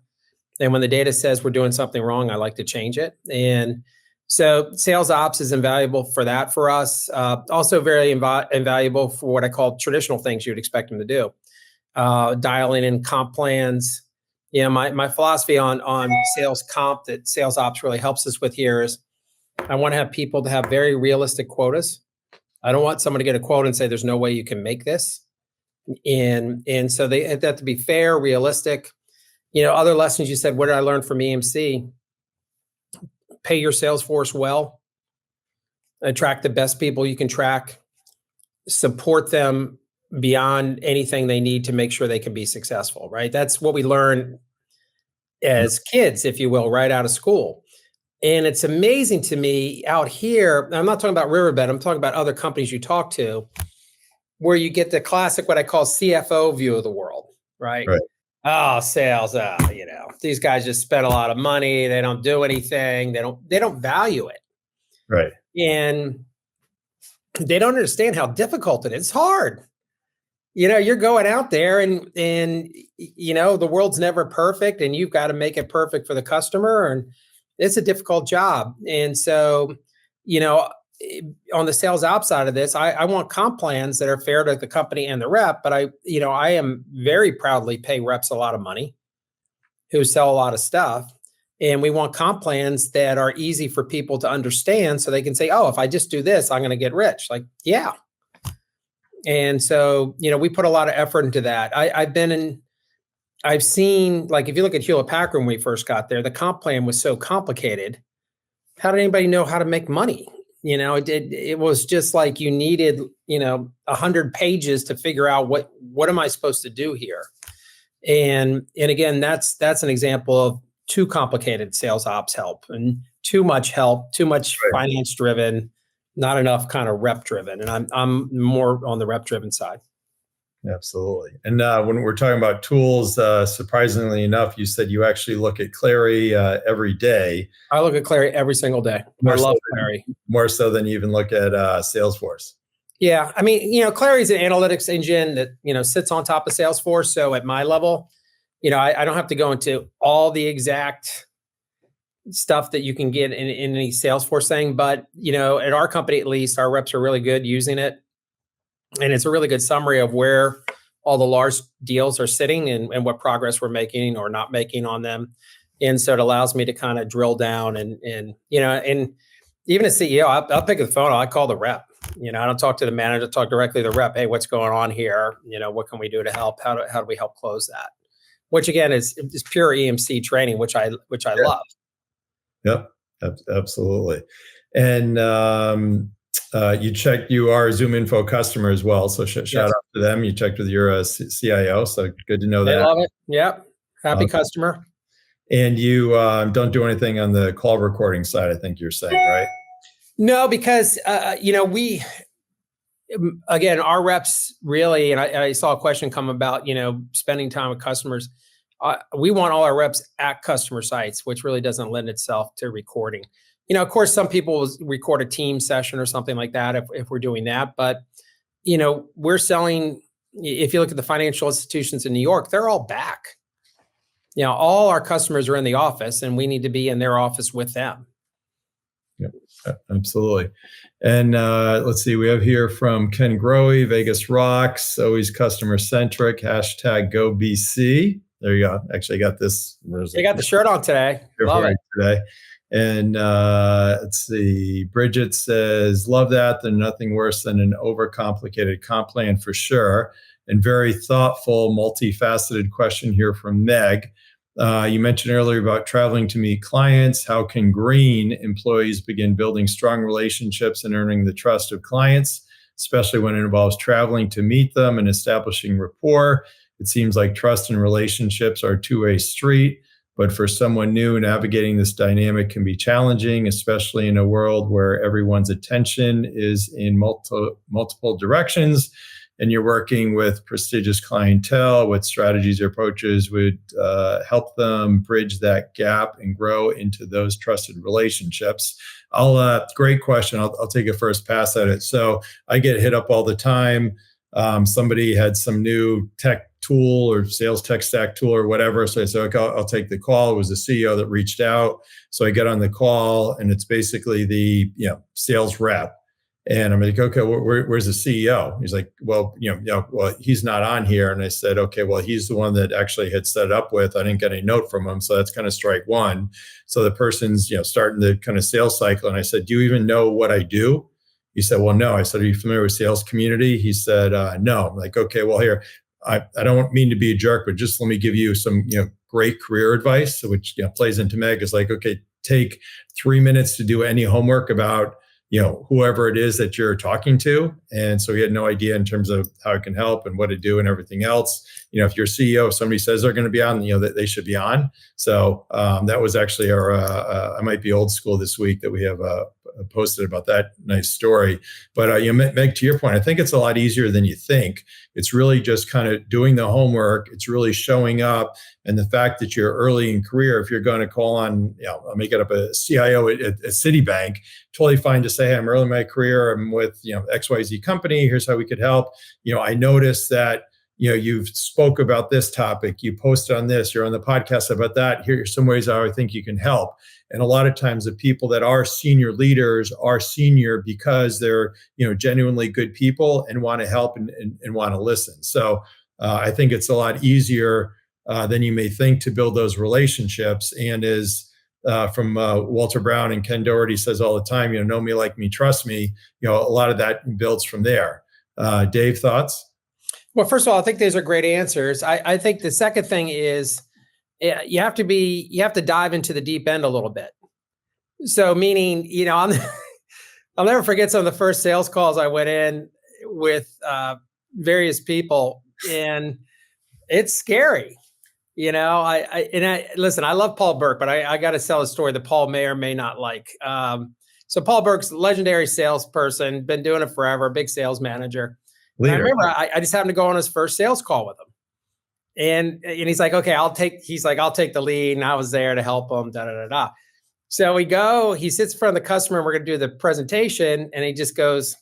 Speaker 2: and when the data says we're doing something wrong, I like to change it. And so, sales ops is invaluable for that for us. Also, very invaluable for what I call traditional things you'd expect them to do. Dialing in comp plans. My philosophy on sales comp that sales ops really helps us with here is I want to have people to have very realistic quotas. I don't want someone to get a quote and say there's no way you can make this. And so they have to be fair, realistic. Other lessons you said, what did I learn from EMC? Pay your sales force well, attract the best people you can track, support them beyond anything they need to make sure they can be successful, right? That's what we learn as kids, if you will, right out of school. And it's amazing to me out here, I'm not talking about Riverbed, I'm talking about other companies you talk to, where you get the classic, what I call CFO view of the world, right?
Speaker 1: Right.
Speaker 2: Oh, sales, these guys just spend a lot of money. They don't do anything. They don't value it.
Speaker 1: Right.
Speaker 2: And they don't understand how difficult it is. It's hard. You're going out there and the world's never perfect and you've got to make it perfect for the customer. And it's a difficult job. And so, on the sales ops side of this, I want comp plans that are fair to the company and the rep, but I am very proudly pay reps a lot of money who sell a lot of stuff. And we want comp plans that are easy for people to understand so they can say, oh, if I just do this, I'm going to get rich. Like, yeah. And so, we put a lot of effort into that. I've seen, like, if you look at Hewlett Packard when we first got there, the comp plan was so complicated. How did anybody know how to make money? It was just like you needed, 100 pages to figure out what am I supposed to do here? And again, that's an example of too complicated sales ops help and too much help, too much finance driven, not enough kind of rep driven. And I'm more on the rep driven side.
Speaker 1: Absolutely. And when we're talking about tools, surprisingly enough, you said you actually look at Clary every day.
Speaker 2: I look at Clary every single day. I love Clary.
Speaker 1: More so than you even look at Salesforce.
Speaker 2: Yeah. I mean, Clary is an analytics engine that, sits on top of Salesforce. So at my level, I don't have to go into all the exact stuff that you can get in any Salesforce thing. But, at our company, at least, our reps are really good using it. And it's a really good summary of where all the large deals are sitting and what progress we're making or not making on them. And so it allows me to kind of drill down and even as CEO, I'll pick up the phone, I call the rep. I don't talk to the manager, I talk directly to the rep. Hey, what's going on here? What can we do to help? How do we help close that? Which again is pure EMC training, which I love.
Speaker 1: Yep, absolutely. And you are a ZoomInfo customer as well. So shout out to them. You checked with your CIO. So good to know that.
Speaker 2: They love it. Yep. Happy customer.
Speaker 1: And you don't do anything on the call recording side, I think you're saying, right?
Speaker 2: No, because, again, our reps really, and I saw a question come about, spending time with customers. We want all our reps at customer sites, which really doesn't lend itself to recording. Of course, some people will record a team session or something like that if we're doing that. But, we're selling, if you look at the financial institutions in New York, they're all back. All our customers are in the office and we need to be in their office with them.
Speaker 1: Yep, absolutely. And let's see, we have here from Ken Growy, Vegas Rocks, always customer centric, #GoBC. There you go. Actually, I got this.
Speaker 2: You got the shirt on today. Love it.
Speaker 1: Today. And let's see, Bridget says, love that. There's nothing worse than an overcomplicated comp plan for sure. And very thoughtful, multifaceted question here from Meg. You mentioned earlier about traveling to meet clients. How can green employees begin building strong relationships and earning the trust of clients, especially when it involves traveling to meet them and establishing rapport? It seems like trust and relationships are a two-way street, But for someone new, navigating this dynamic can be challenging, especially in a world where everyone's attention is in multiple directions, and you're working with prestigious clientele. What strategies or approaches would help them bridge that gap and grow into those trusted relationships? Great question. I'll take a first pass at it. So I get hit up all the time. Somebody had some new tech tool or sales tech stack tool or whatever. So I said, okay, I'll take the call. It was the CEO that reached out. So I get on the call, and it's basically the sales rep. And I'm like, okay, where's the CEO? He's like, well, well, he's not on here. And I said, okay, well, he's the one that actually had set it up with. I didn't get any note from him, so that's kind of strike one. So the person's starting the kind of sales cycle, and I said, do you even know what I do? He said, well, no. I said, are you familiar with sales community? He said, no. I'm like, okay, well, here, I don't mean to be a jerk, but just let me give you some great career advice, which plays into Meg. Is like, okay, take 3 minutes to do any homework about whoever it is that you're talking to. And so he had no idea in terms of how it can help and what to do and everything else. If you're CEO, if somebody says they're going to be on, that they should be on. So that was actually our, I might be old school this week that we have posted about that nice story. But Meg, to your point, I think it's a lot easier than you think. It's really just kind of doing the homework. It's really showing up. And the fact that you're early in career, if you're going to call on, I'll make it up, a CIO at Citibank, totally fine to say, hey, I'm early in my career. I'm with, XYZ company. Here's how we could help. I noticed that, you've spoke about this topic, you posted on this, you're on the podcast about that. Here are some ways I think you can help. And a lot of times the people that are senior leaders are senior because they're, genuinely good people and want to help and want to listen. So I think it's a lot easier than you may think to build those relationships. And as from Walter Brown and Ken Doherty says all the time, know me, like me, trust me, a lot of that builds from there. Dave, thoughts?
Speaker 2: Well, first of all, I think those are great answers. I think the second thing is you have to dive into the deep end a little bit. So meaning, I'll never forget some of the first sales calls I went in with various people, and it's scary. Listen, I love Paul Burke, but I got to tell a story that Paul may or may not like. So Paul Burke's a legendary salesperson, been doing it forever, big sales manager. I remember I just happened to go on his first sales call with him. And he's like, okay, I'll take the lead. And I was there to help him, da, da, da, da. So he sits in front of the customer, and we're going to do the presentation. And he just goes,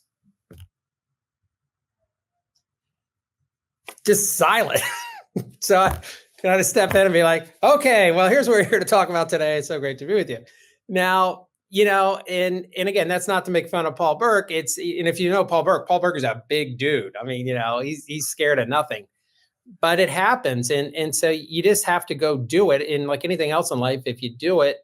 Speaker 2: just silent. So I got to step in and be like, okay, well, here's what we're here to talk about today. It's so great to be with you. Now, and again, that's not to make fun of Paul Burke. And if you know Paul Burke is a big dude. I mean, he's scared of nothing, but it happens. And so you just have to go do it. And like anything else in life, if you do it,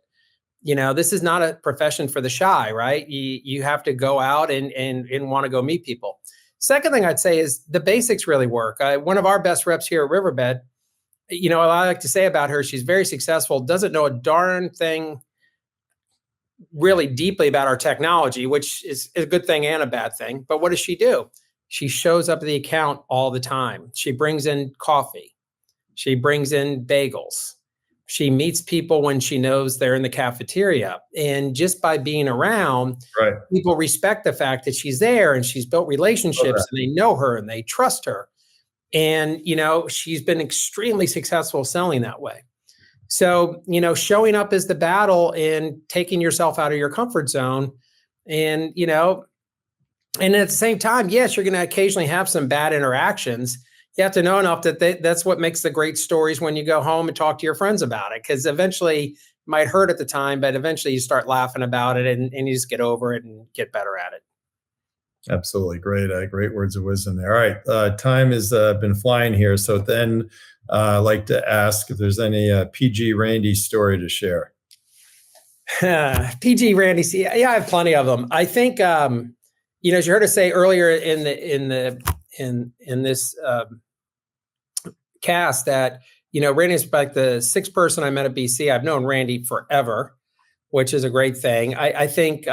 Speaker 2: this is not a profession for the shy, right? You have to go out and want to go meet people. Second thing I'd say is the basics really work. One of our best reps here at Riverbed, I like to say about her, she's very successful, doesn't know a darn thing really deeply about our technology, which is a good thing and a bad thing. But what does she do? She shows up at the account all the time. She brings in coffee. She brings in bagels. She meets people when she knows they're in the cafeteria. And just by being around, right, people respect the fact that she's there, and she's built relationships, and they know her and they trust her. And, she's been extremely successful selling that way. So, showing up is the battle and taking yourself out of your comfort zone. And, and at the same time, yes, you're going to occasionally have some bad interactions. You have to know enough that that's what makes the great stories when you go home and talk to your friends about it. Because eventually it might hurt at the time, but eventually you start laughing about it and you just get over it and get better at it.
Speaker 1: Absolutely. Great words of wisdom there. All right. Time has been flying here. So then I'd like to ask if there's any PG Randy story to share.
Speaker 2: PG Randy, yeah, I have plenty of them. I think, as you heard us say earlier in this cast that, Randy's like the sixth person I met at BC. I've known Randy forever, which is a great thing. I think,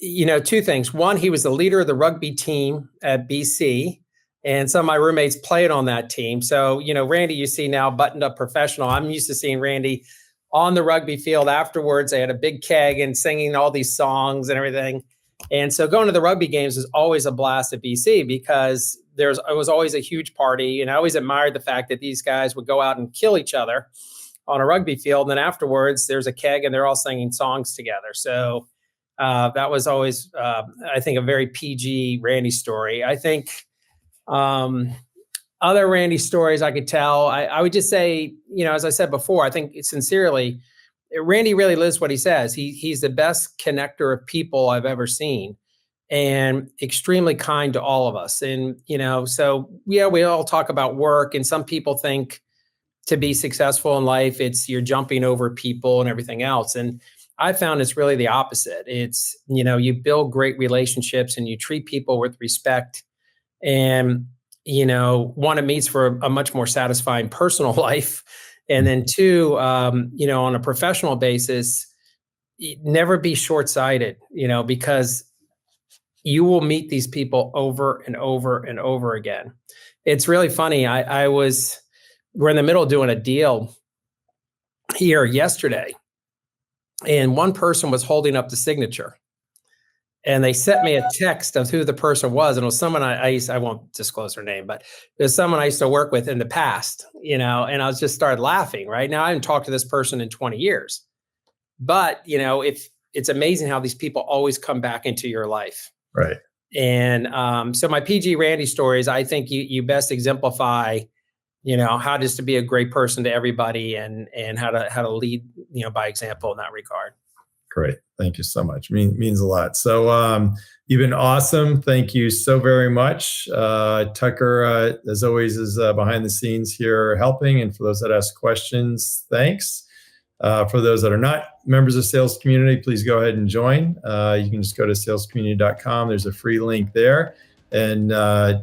Speaker 2: two things. One, he was the leader of the rugby team at BC. And some of my roommates played on that team. So, Randy, you see now buttoned up professional. I'm used to seeing Randy on the rugby field afterwards. They had a big keg and singing all these songs and everything. And so going to the rugby games was always a blast at BC because it was always a huge party. And I always admired the fact that these guys would go out and kill each other on a rugby field. And then afterwards, there's a keg and they're all singing songs together. So that was always, I think, a very PG Randy story. I think other Randy stories I could tell, I would just say, as I said before, I think sincerely, Randy really lives what he says. He's the best connector of people I've ever seen and extremely kind to all of us. And, so yeah, we all talk about work, and some people think to be successful in life, it's you're jumping over people and everything else. And I found it's really the opposite. It's, you build great relationships and you treat people with respect. And, one, it means for a much more satisfying personal life. And then two, on a professional basis, never be short-sighted, because you will meet these people over and over and over again. It's really funny. We're in the middle of doing a deal here yesterday, and one person was holding up the signature. And they sent me a text of who the person was. And it was someone I won't disclose her name, but it was someone I used to work with in the past, and I was just started laughing. Right now, I haven't talked to this person in 20 years. But, if it's amazing how these people always come back into your life.
Speaker 1: Right.
Speaker 2: And so my PG Randy stories, I think you best exemplify, how just to be a great person to everybody and how to lead, by example in that regard.
Speaker 1: Great. Thank you so much. Means a lot. So you've been awesome. Thank you so very much. Tucker, as always, is behind the scenes here helping. And for those that ask questions, thanks. For those that are not members of Sales Community, please go ahead and join. You can just go to salescommunity.com. There's a free link there. And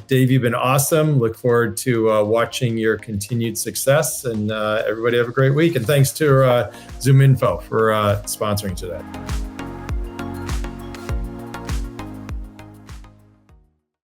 Speaker 1: Dave, you've been awesome. Look forward to watching your continued success. And everybody have a great week. And thanks to ZoomInfo for sponsoring today.